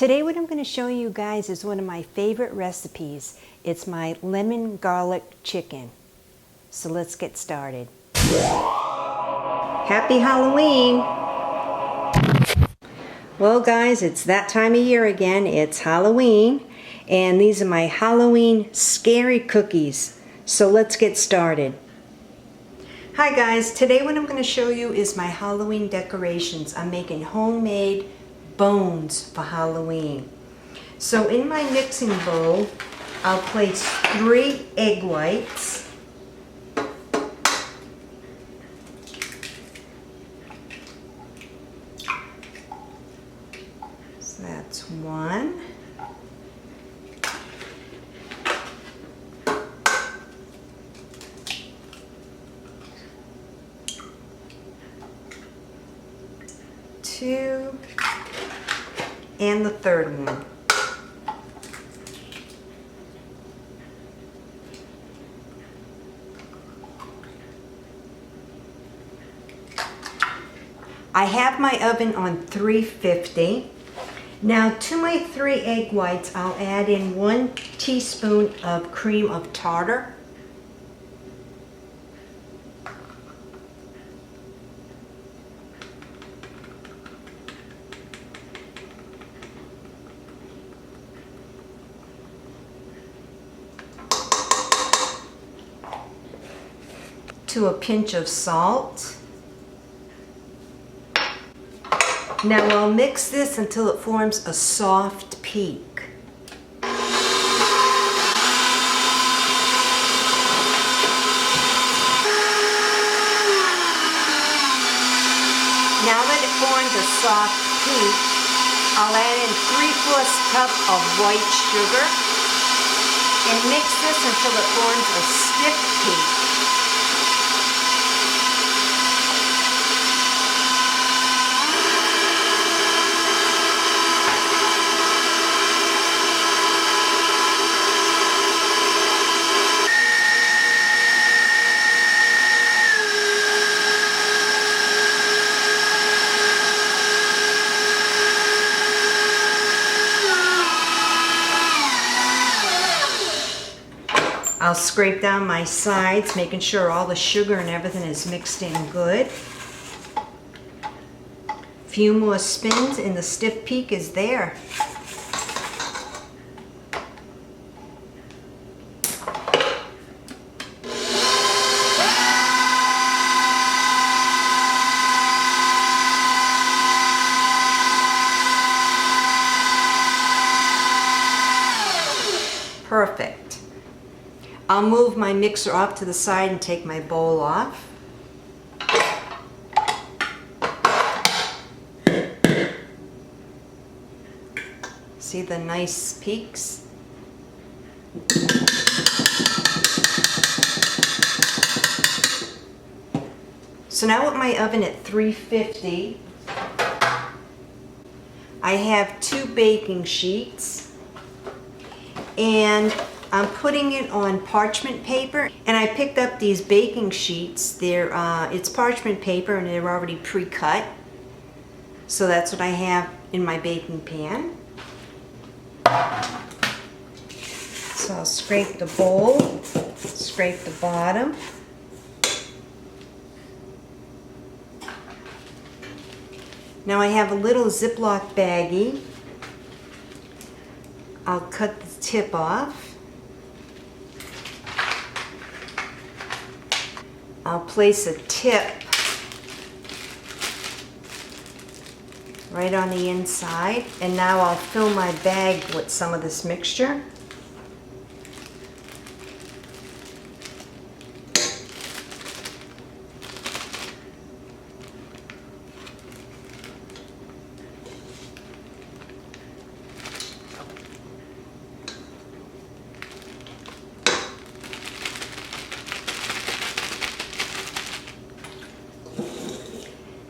Today what I'm going to show you guys is one of my favorite recipes. It's my lemon garlic chicken. So let's get started. Happy Halloween! Well guys, it's that time of year again. It's Halloween and these are my Halloween scary cookies. So let's get started. Hi guys, today what I'm going to show you is my Halloween decorations. I'm making homemade bones for Halloween. So in my mixing bowl, I'll place 3 egg whites. So that's 1. Two, and the third one. I have my oven on 350. Now to my 3 egg whites, I'll add in 1 teaspoon of cream of tartar. To a pinch of salt. Now I'll mix this until it forms a soft peak. Now that it forms a soft peak, I'll add in 3/4 cup of white sugar and mix this until it forms a stiff peak. I'll scrape down my sides, making sure all the sugar and everything is mixed in good. A few more spins and the stiff peak is there. Perfect. I'll move my mixer off to the side and take my bowl off. See the nice peaks? So now with my oven at 350, I have 2 baking sheets and I'm putting it on parchment paper, and I picked up these baking sheets. It's parchment paper and they're already pre-cut. So that's what I have in my baking pan. So I'll scrape the bowl, scrape the bottom. Now I have a little Ziploc baggie. I'll cut the tip off. I'll place a tip right on the inside, and now I'll fill my bag with some of this mixture.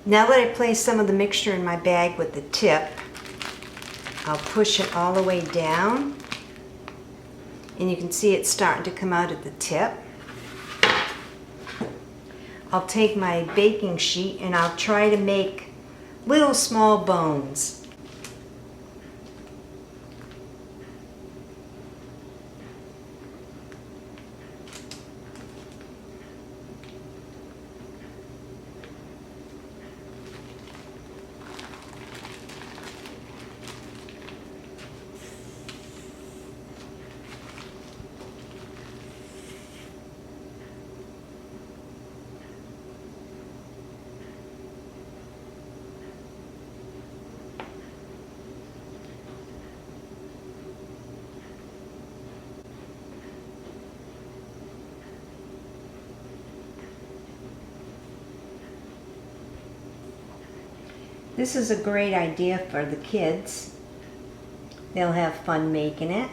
Now that I place some of the mixture in my bag with the tip, I'll push it all the way down, and you can see it's starting to come out at the tip. I'll take my baking sheet and I'll try to make little small bones. This is a great idea for the kids. They'll have fun making it.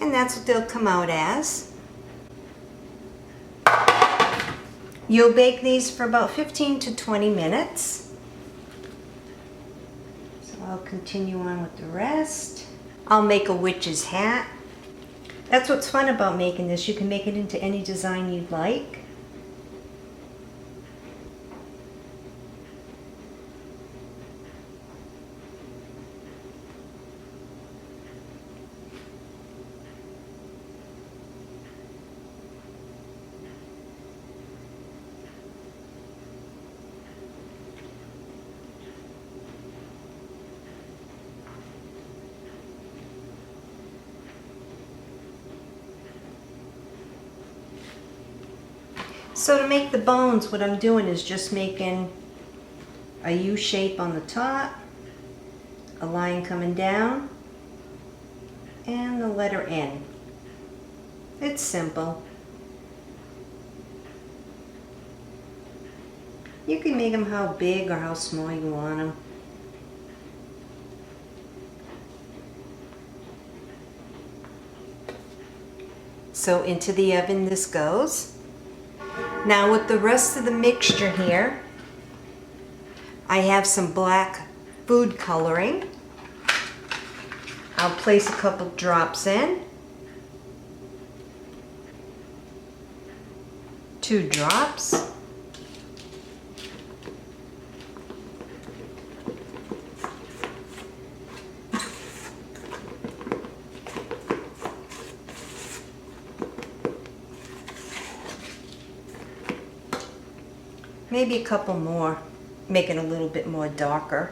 And that's what they'll come out as. You'll bake these for about 15 to 20 minutes. So I'll continue on with the rest. I'll make a witch's hat. That's what's fun about making this. You can make it into any design you'd like. So to make the bones, what I'm doing is just making a U shape on the top, a line coming down, and the letter N. It's simple. You can make them how big or how small you want them. So into the oven this goes. Now with the rest of the mixture here, I have some black food coloring. I'll place a couple drops in. 2 drops. Maybe a couple more, make it a little bit more darker.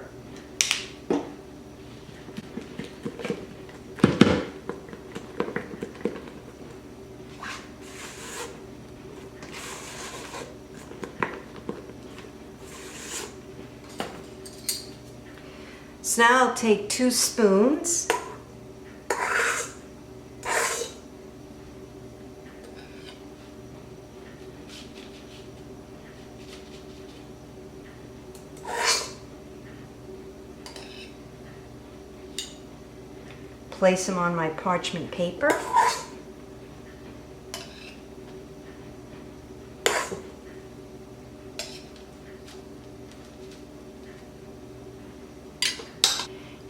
So now I'll take 2 spoons. Place them on my parchment paper.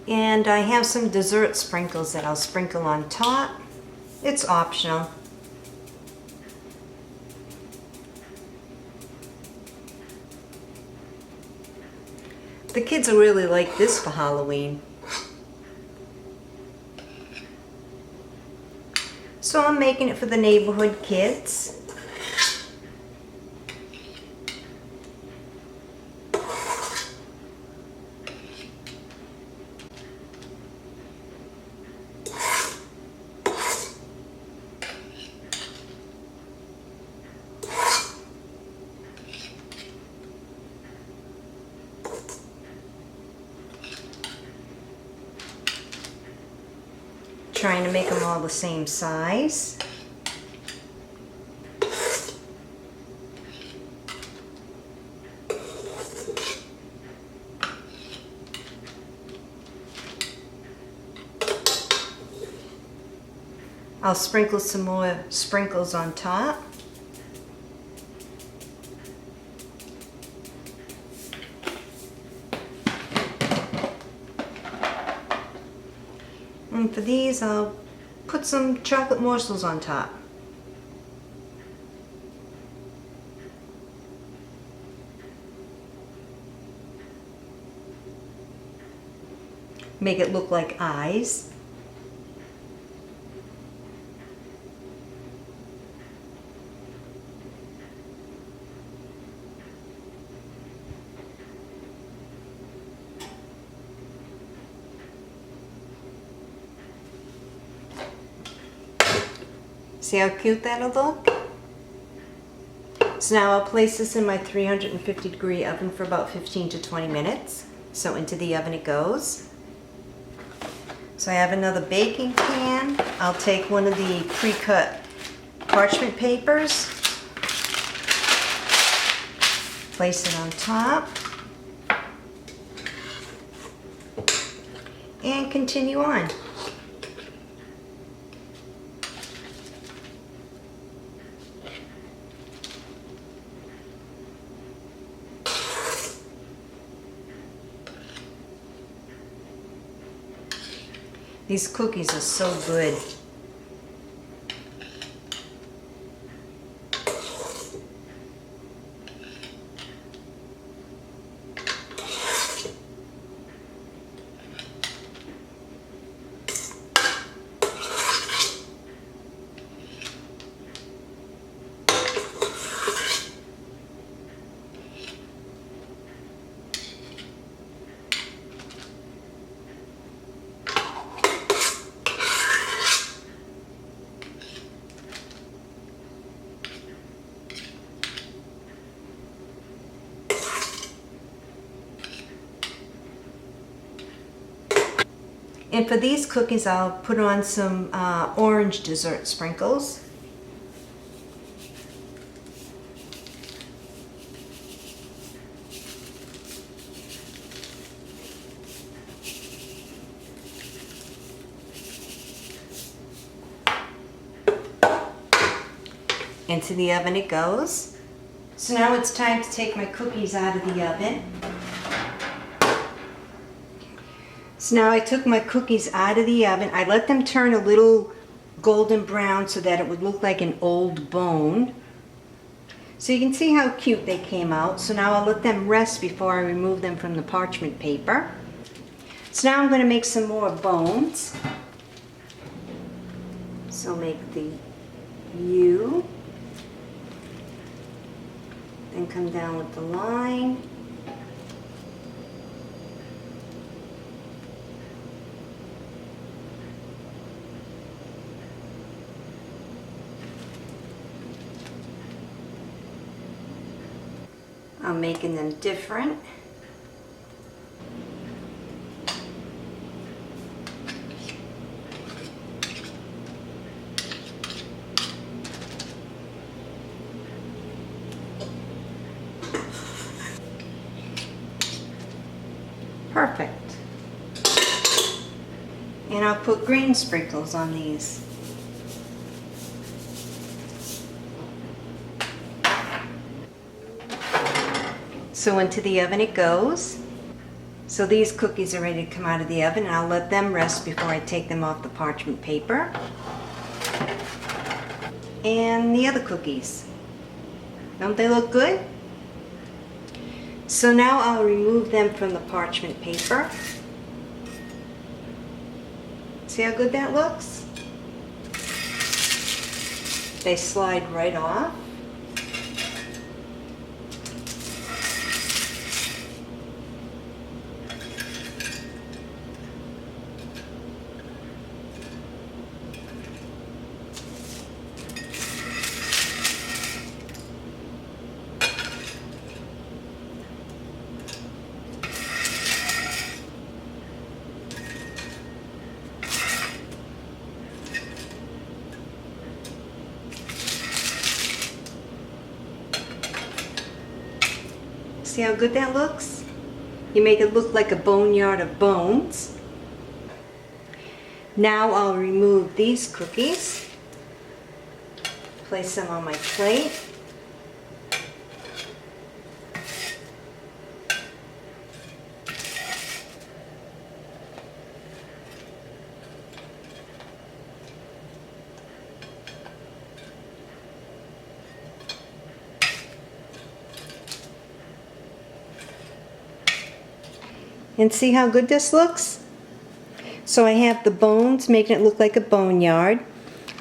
And I have some dessert sprinkles that I'll sprinkle on top. It's optional. The kids will really like this for Halloween. So I'm making it for the neighborhood kids. Trying to make them all the same size. I'll sprinkle some more sprinkles on top. And for these, I'll put some chocolate morsels on top. Make it look like eyes. See how cute that'll look? So now I'll place this in my 350-degree oven for about 15 to 20 minutes. So into the oven it goes. So I have another baking pan. I'll take one of the pre-cut parchment papers, place it on top, and continue on. These cookies are so good. And for these cookies, I'll put on some orange dessert sprinkles. Into the oven it goes. So now it's time to take my cookies out of the oven. So now I took my cookies out of the oven. I let them turn a little golden brown so that it would look like an old bone. So you can see how cute they came out. So now I'll let them rest before I remove them from the parchment paper. So now I'm going to make some more bones. So make the U. Then come down with the line. I'm making them different. Perfect. And I'll put green sprinkles on these. So into the oven it goes. So these cookies are ready to come out of the oven, and I'll let them rest before I take them off the parchment paper. And the other cookies. Don't they look good? So now I'll remove them from the parchment paper. See how good that looks? They slide right off. See how good that looks? You make it look like a boneyard of bones. Now I'll remove these cookies, place them on my plate. And see how good this looks? So I have the bones, making it look like a boneyard.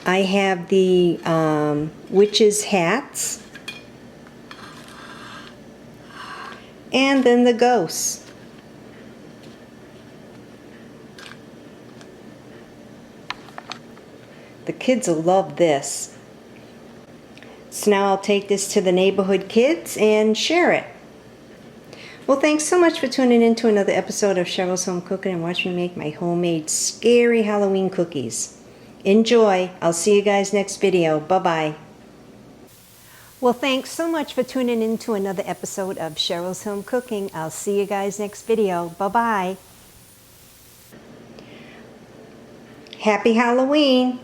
I have the witches' hats. And then the ghosts. The kids will love this. So now I'll take this to the neighborhood kids and share it. Well, thanks so much for tuning in to another episode of Cheryl's Home Cooking and watch me make my homemade scary Halloween cookies. Enjoy. I'll see you guys next video. Bye-bye. Well, thanks so much for tuning in to another episode of Cheryl's Home Cooking. I'll see you guys next video. Bye-bye. Happy Halloween.